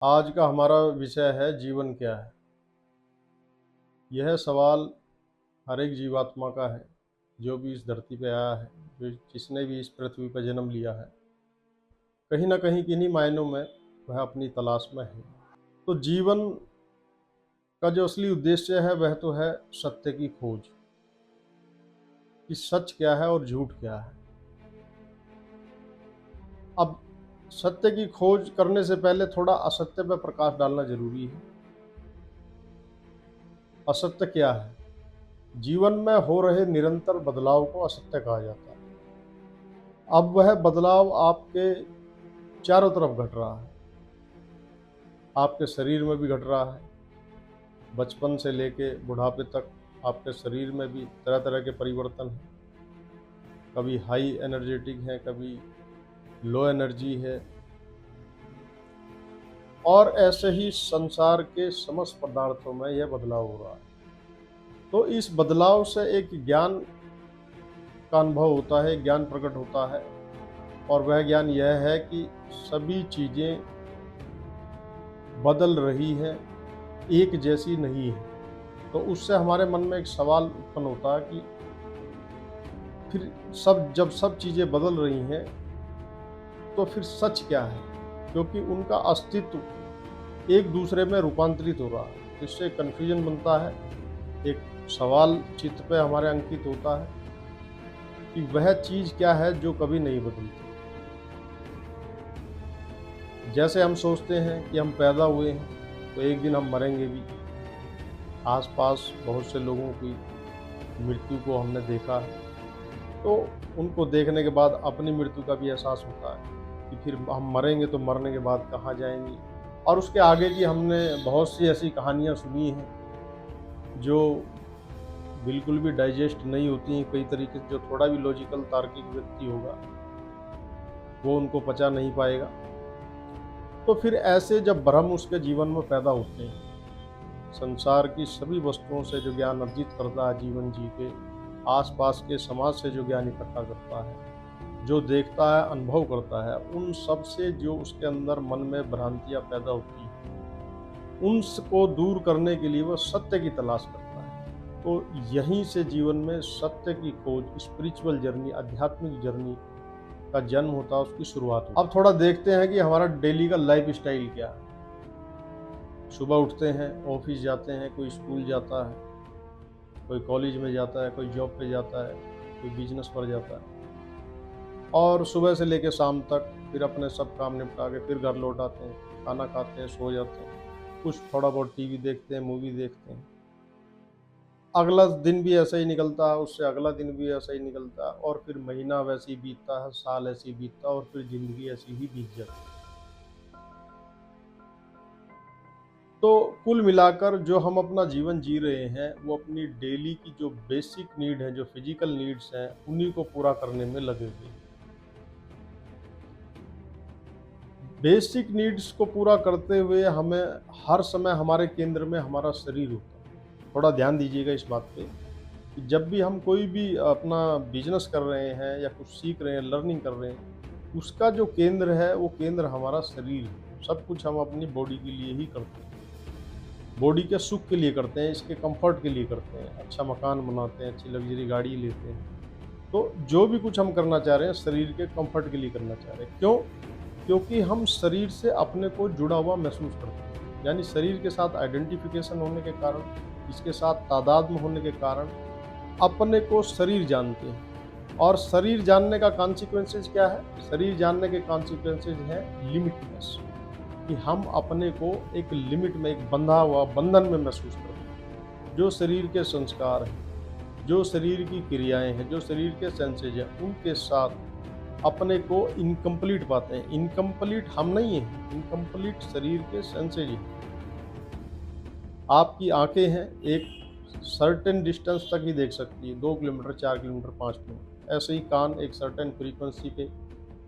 आज का हमारा विषय है जीवन क्या है। यह सवाल हर एक जीवात्मा का है, जो भी इस धरती पे आया है, जो जिसने भी इस पृथ्वी पर जन्म लिया है। कहीं ना कहीं किन्हीं मायनों में वह अपनी तलाश में है। तो जीवन का जो असली उद्देश्य है वह तो है सत्य की खोज, कि सच क्या है और झूठ क्या है। अब सत्य की खोज करने से पहले थोड़ा असत्य पर प्रकाश डालना जरूरी है। असत्य क्या है? जीवन में हो रहे निरंतर बदलाव को असत्य कहा जाता है। अब वह बदलाव आपके चारों तरफ घट रहा है। आपके शरीर में भी घट रहा है, बचपन से लेके बुढ़ापे तक आपके शरीर में भी तरह तरह के परिवर्तन हैं। कभी हाई एनर्जेटिक है, कभी लो एनर्जी है, और ऐसे ही संसार के समस्त पदार्थों में यह बदलाव हो रहा है। तो इस बदलाव से एक ज्ञान का अनुभव होता है, ज्ञान प्रकट होता है, और वह ज्ञान यह है कि सभी चीज़ें बदल रही हैं, एक जैसी नहीं है। तो उससे हमारे मन में एक सवाल उत्पन्न होता है कि फिर जब सब चीज़ें बदल रही हैं तो फिर सच क्या है? क्योंकि उनका अस्तित्व एक दूसरे में रूपांतरित हो रहा है। इससे कन्फ्यूजन बनता है, एक सवाल चित्त पे हमारे अंकित होता है कि वह चीज़ क्या है जो कभी नहीं बदलती। जैसे हम सोचते हैं कि हम पैदा हुए हैं तो एक दिन हम मरेंगे भी। आसपास बहुत से लोगों की मृत्यु को हमने देखा है, तो उनको देखने के बाद अपनी मृत्यु का भी एहसास होता है कि फिर हम मरेंगे तो मरने के बाद कहाँ जाएंगे। और उसके आगे की हमने बहुत सी ऐसी कहानियाँ सुनी हैं जो बिल्कुल भी डाइजेस्ट नहीं होती हैं। कई तरीके से जो थोड़ा भी लॉजिकल तार्किक व्यक्ति होगा वो उनको पचा नहीं पाएगा। तो फिर ऐसे जब भ्रम उसके जीवन में पैदा होते हैं, संसार की सभी वस्तुओं से जो ज्ञान अर्जित करता है, जीवन जी के आसपास के समाज से जो ज्ञान इकट्ठा करता है, जो देखता है, अनुभव करता है, उन सब से जो उसके अंदर मन में भ्रांतियां पैदा होती हैं, उनको दूर करने के लिए वह सत्य की तलाश करता है। तो यहीं से जीवन में सत्य की खोज, स्पिरिचुअल जर्नी, आध्यात्मिक जर्नी का जन्म होता है, उसकी शुरुआत होती है। अब थोड़ा देखते हैं कि हमारा डेली का लाइफ स्टाइल क्या है। सुबह उठते हैं, ऑफिस जाते हैं, कोई स्कूल जाता है, कोई कॉलेज में जाता है, कोई जॉब पे जाता है, कोई बिजनेस पर जाता है, और सुबह से लेकर शाम तक फिर अपने सब काम निपटा के फिर घर लौट आते हैं, खाना खाते हैं, सो जाते हैं, कुछ थोड़ा बहुत टीवी देखते हैं, मूवी देखते हैं। अगला दिन भी ऐसा ही निकलता है, उससे अगला दिन भी ऐसा ही निकलता है, और फिर महीना वैसे ही बीतता है, साल ऐसे ही बीतता है, और फिर जिंदगी ऐसी ही बीत जाती है। तो कुल मिलाकर जो हम अपना जीवन जी रहे हैं वो अपनी डेली की जो बेसिक नीड है, जो फिजिकल नीड्स हैं, उन्हीं को पूरा करने में लगे हुए हैं। बेसिक नीड्स को पूरा करते हुए हमें हर समय हमारे केंद्र में हमारा शरीर होता है। थोड़ा ध्यान दीजिएगा इस बात पे कि जब भी हम कोई भी अपना बिजनेस कर रहे हैं या कुछ सीख रहे हैं, लर्निंग कर रहे हैं, उसका जो केंद्र है वो केंद्र हमारा शरीर है। सब कुछ हम अपनी बॉडी के लिए ही करते हैं, बॉडी के सुख के लिए करते हैं, इसके कंफर्ट के लिए करते हैं। अच्छा मकान बनाते हैं, अच्छी लग्जरी गाड़ी लेते हैं। तो जो भी कुछ हम करना चाह रहे हैं शरीर के कंफर्ट के लिए करना चाह रहे हैं। क्यों? क्योंकि हम शरीर से अपने को जुड़ा हुआ महसूस करते हैं, यानी शरीर के साथ आइडेंटिफिकेशन होने के कारण, इसके साथ तादाद में होने के कारण अपने को शरीर जानते हैं। और शरीर जानने का कॉन्सिक्वेंसेज क्या है? शरीर जानने के कॉन्सिक्वेंसेज है लिमिटनेस, कि हम अपने को एक लिमिट में, एक बंधा हुआ बंधन में महसूस करते हैं। जो शरीर के संस्कार हैं, जो शरीर की क्रियाएं हैं, जो शरीर के सेंसेज हैं, उनके साथ अपने को इनकम्प्लीट पाते हैं। इनकम्प्लीट हम नहीं हैं, इनकम्प्लीट शरीर के सेंसेज हैं। आपकी आंखें हैं, एक सर्टेन डिस्टेंस तक ही देख सकती है, 2 किलोमीटर, 4 किलोमीटर, 5 किलोमीटर। ऐसे ही कान एक सर्टेन फ्रीक्वेंसी पे,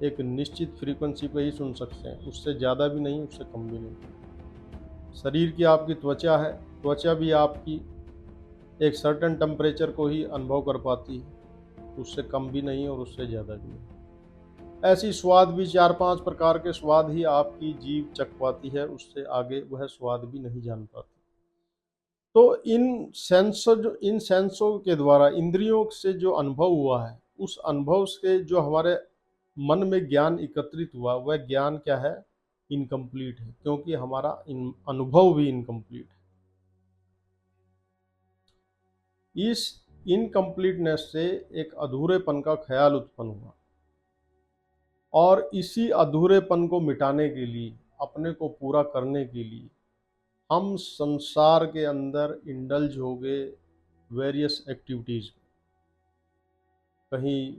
एक निश्चित फ्रीक्वेंसी पे ही सुन सकते हैं, उससे ज़्यादा भी नहीं, उससे कम भी नहीं। शरीर की आपकी त्वचा है, त्वचा भी आपकी एक सर्टेन टेम्परेचर को ही अनुभव कर पाती है, उससे कम भी नहीं और उससे ज़्यादा भी नहीं। ऐसी स्वाद भी 4-5 प्रकार के स्वाद ही आपकी जीभ चख पाती है, उससे आगे वह स्वाद भी नहीं जान पाती। तो इन सेंसों के द्वारा, इंद्रियों से जो अनुभव हुआ है, उस अनुभव से जो हमारे मन में ज्ञान एकत्रित हुआ, वह ज्ञान क्या है? इनकम्प्लीट है, क्योंकि हमारा अनुभव भी इनकम्प्लीट है। इस इनकम्प्लीटनेस से एक अधूरेपन का ख्याल उत्पन्न हुआ, और इसी अधूरेपन को मिटाने के लिए, अपने को पूरा करने के लिए, हम संसार के अंदर इंडल्ज हो गए वेरियस एक्टिविटीज़। कहीं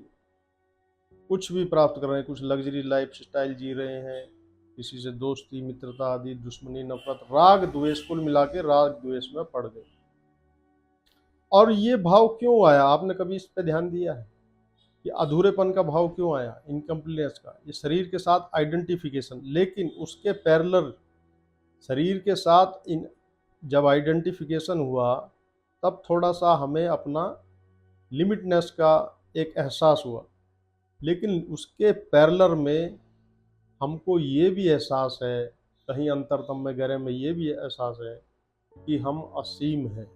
कुछ भी प्राप्त कर रहे हैं, कुछ लग्जरी लाइफ स्टाइल जी रहे हैं, किसी से दोस्ती मित्रता आदि, दुश्मनी नफरत, राग द्वेष, कुल मिला के राग द्वेष में पड़ गए। और ये भाव क्यों आया? आपने कभी इस पे ध्यान दिया है? ये अधूरेपन का भाव क्यों आया? इनकम्प्लीटनेस का, ये शरीर के साथ आइडेंटिफिकेशन, लेकिन उसके पैरेलल शरीर के साथ जब आइडेंटिफिकेशन हुआ, तब थोड़ा सा हमें अपना लिमिटनेस का एक एहसास हुआ, लेकिन उसके पैरेलल में हमको ये भी एहसास है, कहीं अंतरतम में गहरे में ये भी एहसास है कि हम असीम हैं,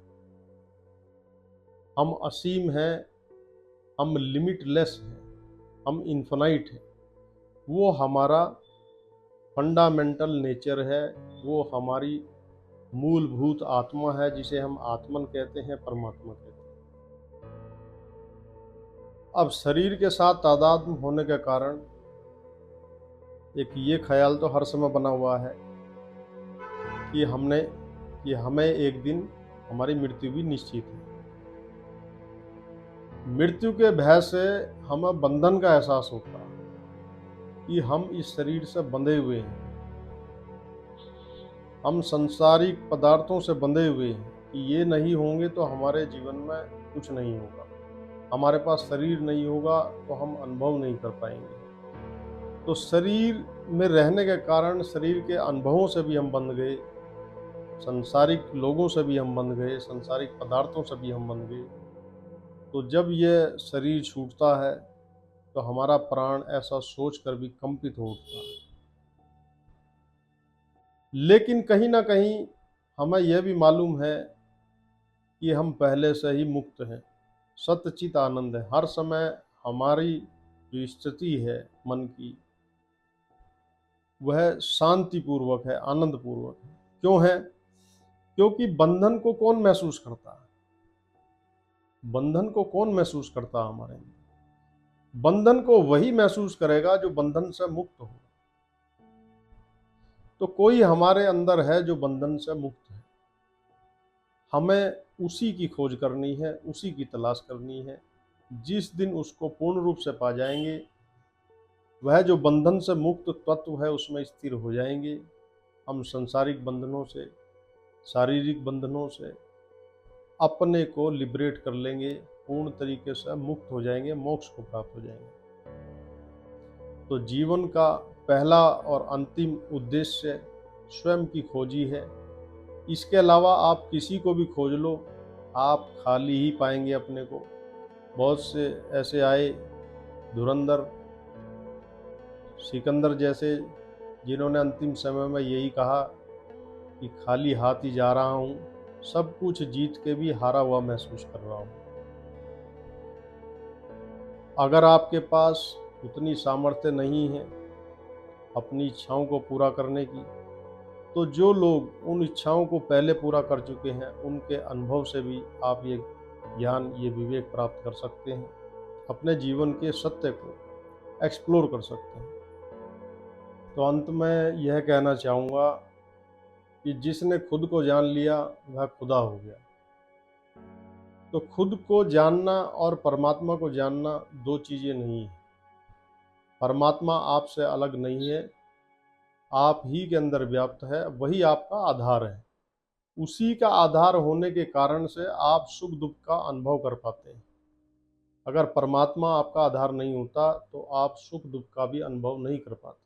हम असीम हैं, हम लिमिटलेस हैं, हम इन्फिनाइट हैं। वो हमारा फंडामेंटल नेचर है, वो हमारी मूलभूत आत्मा है, जिसे हम आत्मन कहते हैं, परमात्मा कहते हैं। अब शरीर के साथ तादाद होने के कारण एक ये ख्याल तो हर समय बना हुआ है कि हमें एक दिन हमारी मृत्यु भी निश्चित है। मृत्यु के भय से हमें बंधन का एहसास होता है कि हम इस शरीर से बंधे हुए हैं, हम सांसारिक पदार्थों से बंधे हुए हैं कि ये नहीं होंगे तो हमारे जीवन में कुछ नहीं होगा, हमारे पास शरीर नहीं होगा तो हम अनुभव नहीं कर पाएंगे। तो शरीर में रहने के कारण शरीर के अनुभवों से भी हम बंध गए, सांसारिक लोगों से भी हम बंध गए, सांसारिक पदार्थों से भी हम बंध गए। तो जब यह शरीर छूटता है तो हमारा प्राण ऐसा सोच कर भी कंपित हो उठता है। लेकिन कहीं ना कहीं हमें यह भी मालूम है कि हम पहले से ही मुक्त हैं, सतचित आनंद है। हर समय हमारी जो स्थिति है मन की, वह शांतिपूर्वक है, आनंदपूर्वक है। क्यों है? क्योंकि बंधन को कौन महसूस करता है? बंधन को कौन महसूस करता है हमारे अंदर? बंधन को वही महसूस करेगा जो बंधन से मुक्त हो। तो कोई हमारे अंदर है जो बंधन से मुक्त है, हमें उसी की खोज करनी है, उसी की तलाश करनी है। जिस दिन उसको पूर्ण रूप से पा जाएंगे, वह जो बंधन से मुक्त तत्व है उसमें स्थिर हो जाएंगे। हम सांसारिक बंधनों से, शारीरिक बंधनों से अपने को लिबरेट कर लेंगे, पूर्ण तरीके से मुक्त हो जाएंगे, मोक्ष को प्राप्त हो जाएंगे। तो जीवन का पहला और अंतिम उद्देश्य स्वयं की खोजी है। इसके अलावा आप किसी को भी खोज लो, आप खाली ही पाएंगे अपने को। बहुत से ऐसे आए धुरंधर, सिकंदर जैसे, जिन्होंने अंतिम समय में यही कहा कि खाली हाथ ही जा रहा हूँ, सब कुछ जीत के भी हारा हुआ महसूस कर रहा हूँ। अगर आपके पास उतनी सामर्थ्य नहीं है अपनी इच्छाओं को पूरा करने की, तो जो लोग उन इच्छाओं को पहले पूरा कर चुके हैं, उनके अनुभव से भी आप ये ज्ञान, ये विवेक प्राप्त कर सकते हैं, अपने जीवन के सत्य को एक्सप्लोर कर सकते हैं। तो अंत में यह कहना चाहूँगा कि जिसने खुद को जान लिया वह खुदा हो गया। तो खुद को जानना और परमात्मा को जानना दो चीज़ें नहीं है। परमात्मा आपसे अलग नहीं है, आप ही के अंदर व्याप्त है, वही आपका आधार है। उसी का आधार होने के कारण से आप सुख दुख का अनुभव कर पाते हैं। अगर परमात्मा आपका आधार नहीं होता तो आप सुख दुख का भी अनुभव नहीं कर पाते।